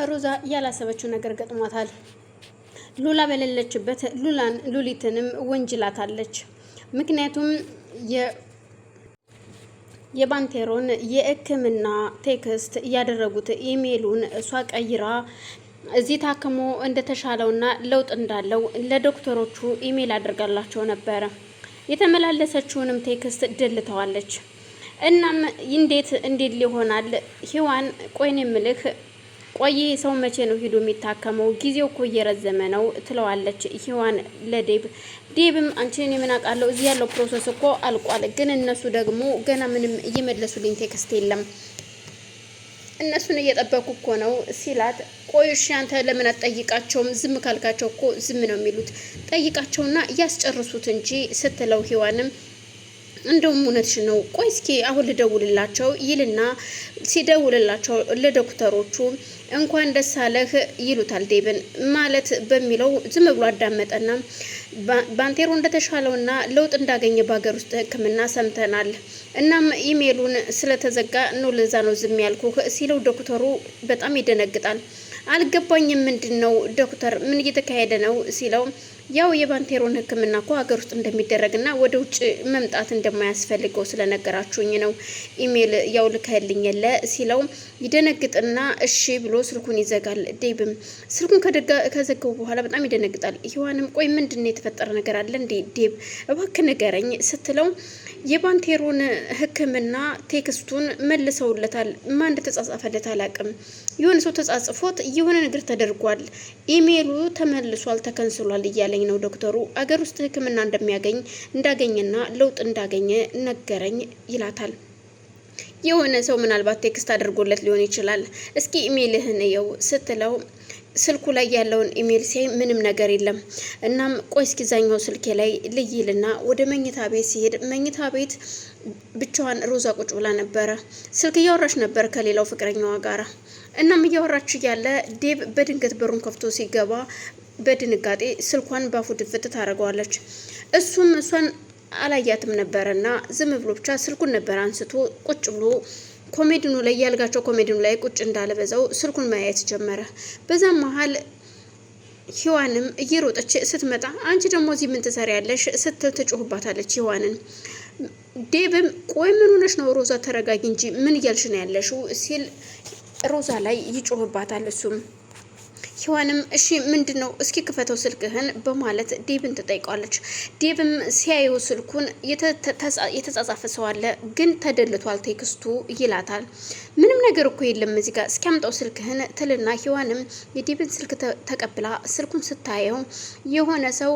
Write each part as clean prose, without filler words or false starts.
ሮዛ ያላሰበችው ነገር ገጥሟታል። ሉላ በሌለችበት ሉሊትንም ወንጅላታለች። ምክንያቱም የባንቴሮን የሕክምና ቴክስት ያደረጉት ኢሜሉን እሷ ቀይራ እዚህ ታክሞ እንደተሻለውና ለውጥ እንዳለው ለዶክተሮቹ ኢሜል አድርጋላቸው ነበረ። የተመላለሰችውንም ቴክስት ደልተዋለች። እናም እንዴት ሊሆናል ሂዋን ቆይን የምልህ ቆይ ሰው መቼ ነው ሂዶ የሚታከመው? ጊዜው እኮ እየረዘመ ነው ትለዋለች ሂዋን ለዴብ። ዴብም አንቺን የምን አውቃለሁ እዚህ ያለው ፕሮሰስ እኮ አልቋል፣ ግን እነሱ ደግሞ ገና ምንም እየመለሱልኝ ቴክስት የለም፣ እነሱን እየጠበኩ እኮ ነው ሲላት፣ ቆይ እሺ አንተ ለምን አትጠይቃቸውም? ዝም ካልካቸው እኮ ዝም ነው የሚሉት፣ ጠይቃቸውና እያስጨርሱት እንጂ ስትለው ሂዋንም እንደውም እውነትሽ ነው፣ ቆይ እስኪ አሁን ልደውልላቸው ይልና ሲደውልላቸው ለዶክተሮቹ እንኳን ደስ አለህ ይሉታል ዴብን ማለት በሚለው ዝም ብሎ አዳመጠና ባንቴሮ እንደተሻለውና ለውጥ እንዳገኘ በሀገር ውስጥ ሕክምና ሰምተናል። እናም ኢሜሉን ስለተዘጋ ነው ለዛ ነው ዝም ያልኩህ ሲለው ዶክተሩ በጣም ይደነግጣል። አልገባኝም፣ ምንድነው ዶክተር ምን እየተካሄደ ነው ሲለው ያው የባንቴሮን ሕክምና እኮ ሀገር ውስጥ እንደሚደረግና ወደ ውጭ መምጣት እንደማያስፈልገው ስለነገራችሁኝ ነው ኢሜል ያው ልከልኝ የለ ሲለው ይደነግጥና እሺ ብሎ ስልኩን ይዘጋል። ዴብም ስልኩን ከዘጋው በኋላ በጣም ይደነግጣል። ሂዋንም ቆይ ምንድነው የተፈጠረ ነገር አለ እንዴ ዴብ እባክህ ንገረኝ ስትለው የባንቴሮን ሕክምና ቴክስቱን መልሰውለታል። ማን እንደተጻጻፈለት አላውቅም። የሆነ ሰው ተጻጽፎት የሆነ ነገር ተደርጓል፣ ኢሜሉ ተመልሷል፣ ተከንስሏል እያለኝ ነው ዶክተሩ። አገር ውስጥ ሕክምና እንዳገኘና ለውጥ እንዳገኘ ነገረኝ ይላታል። የሆነ ሰው ምናልባት ቴክስት አድርጎለት ሊሆን ይችላል፣ እስኪ ኢሜልህን እየው ስትለው ስልኩ ላይ ያለውን ኢሜል ሲያይ ምንም ነገር የለም። እናም ቆይ እስኪ ዛኛው ስልኬ ላይ ልይልና ወደ መኝታ ቤት ሲሄድ መኝታ ቤት ብቻዋን ሮዛ ቁጭ ብላ ነበረ። ስልክ እያወራች ነበር ከሌላው ፍቅረኛዋ ጋራ። እናም እያወራች እያለ ዴብ በድንገት በሩን ከፍቶ ሲገባ በድንጋጤ ስልኳን ባፉ ድፍት ታደርገዋለች። እሱም እሷን አላያትም ነበረና ዝም ብሎ ብቻ ስልኩን ነበር አንስቶ ቁጭ ብሎ ኮሜዲኑ ላይ ያልጋቸው ኮሜዲኑ ላይ ቁጭ እንዳለ በዛው ስልኩን ማየት ጀመረ። በዛም መሀል ሂዋንም እየሮጠች ስትመጣ አንቺ ደግሞ እዚህ ምን ትሰሪያለሽ ስትል ትጮህባታለች ሂዋንን። ዴብም ቆይ ምን ሆነሽ ነው ሮዛ ተረጋጊ እንጂ ምን እያልሽ ነው ያለሽው ሲል ሮዛ ላይ ይጮህባታል። እሱም ሂዋንም እሺ ምንድነው እስኪ ክፈተው ስልክህን በማለት ዴብን ትጠይቀዋለች። ዴብም ሲያየው ስልኩን የተጻጻፈ ሰው አለ ግን ተደልቷል ቴክስቱ ይላታል። ምንም ነገር እኮ የለም እዚህ ጋር እስኪያምጣው ስልክህን ትልና ሂዋንም የዴብን ስልክ ተቀብላ ስልኩን ስታየው የሆነ ሰው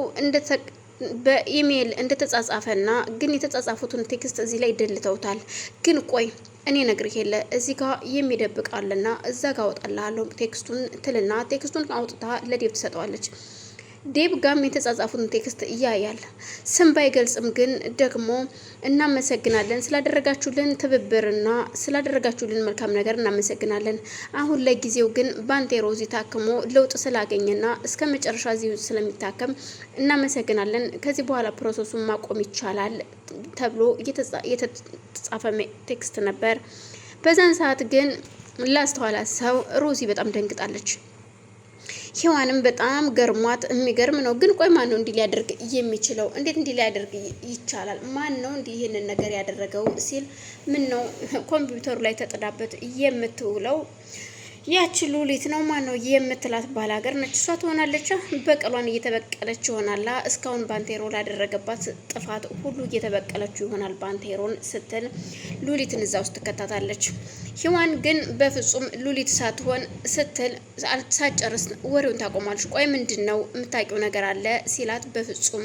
በኢሜል እንደተጻጻፈና ግን የተጻጻፉትን ቴክስት እዚህ ላይ ደልተውታል። ግን ቆይ እኔ ነግርህ የለ እዚህ ጋር የሚደብቃልና እዛ ጋር አወጣልሃለሁ ቴክስቱን ትልና ቴክስቱን አውጥታ ለዴብ ትሰጠዋለች። ዴብ ጋም የተጻጻፉትን ቴክስት እያያል። ስም ባይገልጽም ግን ደግሞ እናመሰግናለን ስላደረጋችሁልን ትብብርና ስላደረጋችሁልን መልካም ነገር እናመሰግናለን። አሁን ለጊዜው ግን ባንቴሮ እዚህ ታክሞ ለውጥ ስላገኘና እስከ መጨረሻ እዚህ ስለሚታከም እናመሰግናለን። ከዚህ በኋላ ፕሮሰሱን ማቆም ይቻላል ተብሎ የተጻፈ ቴክስት ነበር። በዛን ሰዓት ግን ላስተዋላት ሰው ሮዚ በጣም ደንግጣለች። ሂዋንም በጣም ገርሟት የሚገርም ነው ግን ቆይ ማን ነው እንዲህ ሊያደርግ የሚችለው? እንዴት እንዲህ ሊያደርግ ይቻላል? ማን ነው እንዲህ ይሄንን ነገር ያደረገው ሲል ምን ነው ኮምፒውተሩ ላይ ተጥዳበት የምትውለው ያቺ ሉሊት ነው ማን ነው የምትላት ባላገር ነች። እሷ ትሆናለች በቀሏን እየተበቀለች ይሆናላ። እስካሁን ባንቴሮ ላደረገባት ጥፋት ሁሉ እየተበቀለች ይሆናል ባንቴሮን ስትል ሉሊትን እዛ ውስጥ ትከታታለች። ሂዋን ግን በፍጹም ሉሊት ሳትሆን ስትል ሳትጨርስ ወሬውን ታቆማለች። ቆይ ምንድነው የምታውቂው ነገር አለ ሲላት በፍጹም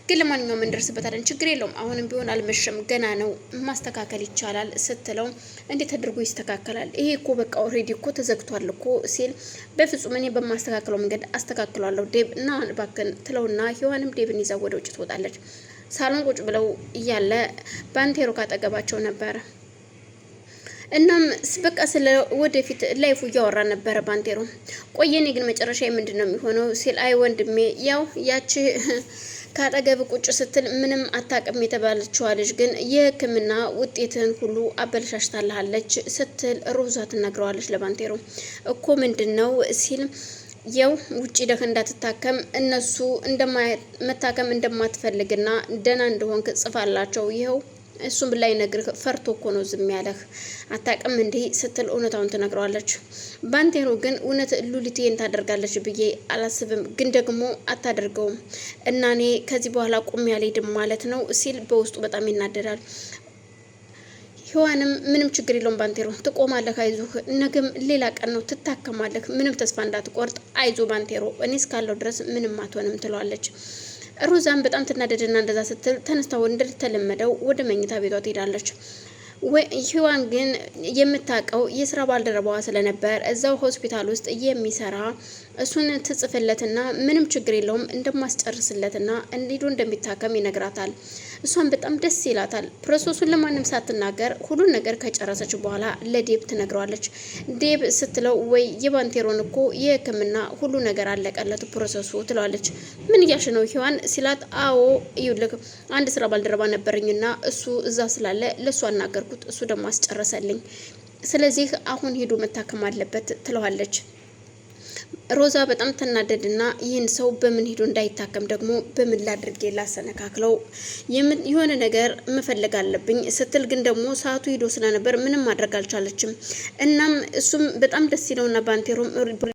ግን ለማንኛውም እንደርስበታለን ችግር የለውም አሁንም ቢሆን አልመሸም ገና ነው ማስተካከል ይቻላል ስትለው እንዴት ተደርጎ ይስተካከላል? ይሄ እኮ በቃ ኦሬዲ እኮ ተዘግቷል እኮ ሲል በፍጹም እኔ በማስተካከለው መንገድ አስተካክላለሁ ዴብ እና ባክን ትለውና ሂዋንም ዴብን ይዛ ወደ ውጭ ትወጣለች። ሳሎን ቁጭ ብለው እያለ ባንቴሮ ካጠገባቸው ነበረ። እናም በቃ ስለ ወደፊት ላይፉ እያወራ ነበረ ባንቴሮ። ቆየኔ ግን መጨረሻ ምንድነው የሚሆነው ሲል አይ ወንድሜ ያው ያቺ ከአጠገብ ቁጭ ስትል ምንም አታውቅም የተባለችዋ ልጅ ግን የሕክምና ውጤትን ሁሉ አበለሻሽታለች ስትል ሮዛ ትነግረዋለች ለባንቴሮ። እኮ ምንድን ነው ሲል ያው ውጪ ደህ እንዳትታከም እነሱ መታከም እንደማትፈልግና ደህና እንደሆንክ ጽፋላቸው ይኸው እሱም ላይ ነግር ፈርቶ እኮ ነው ዝም ያለህ አታውቅም እንዲህ ስትል እውነታውን ትነግረዋለች። ባንቴሮ ግን እውነት ሉሊቴን ታደርጋለች ብዬ አላስብም፣ ግን ደግሞ አታደርገውም እና እኔ ከዚህ በኋላ ቁሜ አልሄድም ማለት ነው ሲል በውስጡ በጣም ይናደዳል። ሔዋንም ምንም ችግር የለውም ባንቴሮ ትቆማለህ፣ አይዞህ፣ ነገም ሌላ ቀን ነው ትታከማለህ፣ ምንም ተስፋ እንዳትቆርጥ፣ አይዞ ባንቴሮ እኔ እስካለው ድረስ ምንም አትሆንም ትለዋለች። ሮዛም በጣም ትናደድና እንደዛ ስትል ተነስታ እንደተለመደው ወደ መኝታ ቤቷ ትሄዳለች። ሔዋን ግን የምታውቀው የስራ ባልደረባዋ ስለነበር እዛው ሆስፒታል ውስጥ የሚሰራ እሱን ትጽፍለትና ምንም ችግር የለውም እንደማስጨርስለትና እንዲዱ እንደሚታከም ይነግራታል። እሷን በጣም ደስ ይላታል። ፕሮሰሱን ለማንም ሳትናገር ሁሉን ነገር ከጨረሰች በኋላ ለዴብ ትነግረዋለች። ዴብ ስትለው ወይ የባንቴሮን እኮ የሕክምና ሁሉ ነገር አለቀለት ፕሮሰሱ ትለዋለች። ምን እያልሽ ነው ሔዋን ሲላት፣ አዎ ይኸውልህ አንድ ስራ ባልደረባ ነበረኝና እሱ እዛ ስላለ ለእሱ አናገርኩት፣ እሱ ደግሞ አስጨረሰልኝ። ስለዚህ አሁን ሄዶ መታከም አለበት ትለዋለች። ሮዛ በጣም ተናደድና ይህን ሰው በምን ሄዶ እንዳይታከም ደግሞ በምን ላድርጌ ላሰነካክለው የሆነ ነገር መፈለግ አለብኝ ስትል ግን ደግሞ ሰዓቱ ሄዶ ስለነበር ምንም ማድረግ አልቻለችም። እናም እሱም በጣም ደስ ይለውና ባንቴሮም